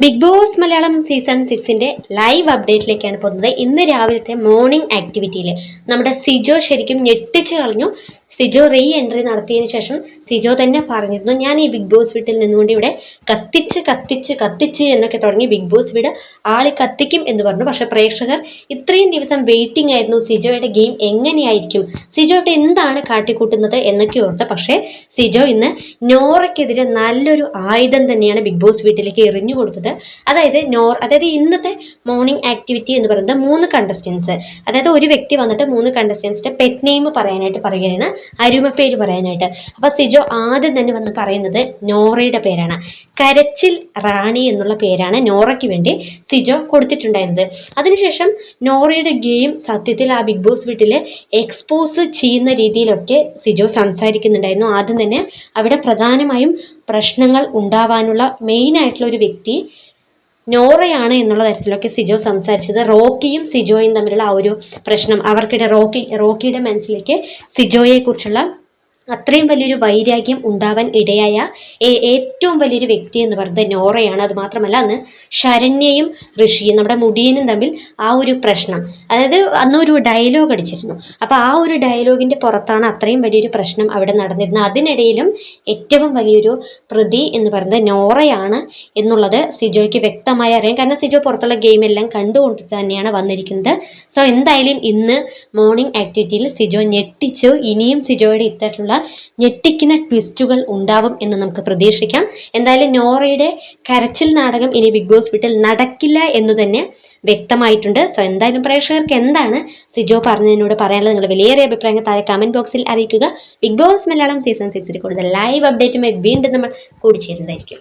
Big boss Malayalam season 6 live അപ്ഡേറ്റിലേക്കാണ് പോകുന്നത്. ഇന്ന് രാവിലത്തെ മോർണിംഗ് ആക്ടിവിറ്റിയിൽ നമ്മുടെ സിജോ ശരിക്കും ഞെട്ടിച്ചു കളഞ്ഞു. സിജോ റീ എൻട്രി നടത്തിയതിനു ശേഷം സിജോ തന്നെ പറഞ്ഞിരുന്നു, ഞാൻ ഈ ബിഗ് ബോസ് വീട്ടിൽ നിന്നുകൊണ്ട് ഇവിടെ കത്തിച്ച് കത്തിച്ച് കത്തിച്ച് എന്നൊക്കെ തുടങ്ങി ബിഗ് ബോസ് വീട് ആളി കത്തിക്കും എന്ന് പറഞ്ഞു. പക്ഷെ പ്രേക്ഷകർ ഇത്രയും ദിവസം വെയിറ്റിംഗ് ആയിരുന്നു, സിജോയുടെ ഗെയിം എങ്ങനെയായിരിക്കും, സിജോയുടെ എന്താണ് കാട്ടിക്കൂട്ടുന്നത് എന്നൊക്കെ ഓർത്ത്. പക്ഷേ സിജോ ഇന്ന് നോറയ്ക്കെതിരെ നല്ലൊരു ആയുധം തന്നെയാണ് ബിഗ് ബോസ് വീട്ടിലേക്ക് എറിഞ്ഞു കൊടുത്തത്. അതായത് ഇന്നത്തെ മോർണിംഗ് ആക്ടിവിറ്റി എന്ന് പറയുന്നത് 3 കണ്ടസ്റ്റൻസ്, അതായത് ഒരു വ്യക്തി വന്നിട്ട് 3 കണ്ടസ്റ്റൻസിന്റെ പെറ്റ് നെയിം പറയാനായിട്ട് പറയുകയാണ്, അരുമ പേര് പറയാനായിട്ട്. അപ്പൊ സിജോ ആദ്യം തന്നെ വന്ന് പറയുന്നത് നോറയുടെ പേരാണ്. കരച്ചിൽ റാണി എന്നുള്ള പേരാണ് നോറയ്ക്ക് വേണ്ടി സിജോ കൊടുത്തിട്ടുണ്ടായിരുന്നത്. അതിനുശേഷം നോറയുടെ ഗെയിം സത്യത്തിൽ ആ ബിഗ് ബോസ് വീട്ടില് എക്സ്പോസ് ചെയ്യുന്ന രീതിയിലൊക്കെ സിജോ സംസാരിക്കുന്നുണ്ടായിരുന്നു. ആദ്യം തന്നെ അവിടെ പ്രധാനമായും പ്രശ്നങ്ങൾ ഉണ്ടാവാനുള്ള മെയിൻ ആയിട്ടുള്ള ഒരു വ്യക്തി നോറയാണ് എന്നുള്ള തരത്തിലൊക്കെ സിജോ സംസാരിച്ചത്. റോക്കിയും സിജോയും തമ്മിലുള്ള ആ ഒരു പ്രശ്നം, അവർക്കിടെ റോക്കിയുടെ മനസ്സിലേക്ക് സിജോയെ കുറിച്ചുള്ള അത്രയും വലിയൊരു വൈരാഗ്യം ഉണ്ടാവാൻ ഇടയായ ഏറ്റവും വലിയൊരു വ്യക്തി എന്ന് പറയുന്നത് നോറയാണ്. അത് മാത്രമല്ല അന്ന് ശരണ്യയും ഋഷിയും നമ്മുടെ മുടിയനും തമ്മിൽ ആ ഒരു പ്രശ്നം, അതായത് അന്ന് ഒരു ഡയലോഗ് അടിച്ചിരുന്നു. അപ്പൊ ആ ഒരു ഡയലോഗിന്റെ പുറത്താണ് അത്രയും വലിയൊരു പ്രശ്നം അവിടെ നടന്നിരുന്നത്. അതിനിടയിലും ഏറ്റവും വലിയൊരു പ്രതി എന്ന് പറയുന്നത് നോറയാണ് എന്നുള്ളത് സിജോയ്ക്ക് വ്യക്തമായി അറിയാം. കാരണം സിജോ പുറത്തുള്ള ഗെയിം എല്ലാം കണ്ടുകൊണ്ട് തന്നെയാണ് വന്നിരിക്കുന്നത്. സോ എന്തായാലും ഇന്ന് മോർണിംഗ് ആക്ടിവിറ്റിയിൽ സിജോ ഞെട്ടിച്ചു. ഇനിയും സിജോയുടെ ഇത്തരത്തിലുള്ള ഞെട്ടിക്കുന്ന ട്വിസ്റ്റുകൾ ഉണ്ടാവും എന്ന് നമുക്ക് പ്രതീക്ഷിക്കാം. എന്തായാലും നോറയുടെ കരച്ചിൽ നാടകം ഇനി ബിഗ് ബോസ് വീട്ടിൽ നടക്കില്ല എന്ന് തന്നെ വ്യക്തമായിട്ടുണ്ട്. സോ എന്തായാലും പ്രേക്ഷകർക്ക് എന്താണ് സിജോ പറഞ്ഞതിനോട് പറയാനുള്ളത്, നിങ്ങളുടെ വിലയേറിയ അഭിപ്രായങ്ങൾ താഴെ കമന്റ് ബോക്സിൽ അറിയിക്കുക. ബിഗ് ബോസ് മലയാളം സീസൺ 6 കൂടുതൽ ലൈവ് അപ്ഡേറ്റുമായി വീണ്ടും നമ്മൾ കൂടിച്ചേരുന്നതായിരിക്കും.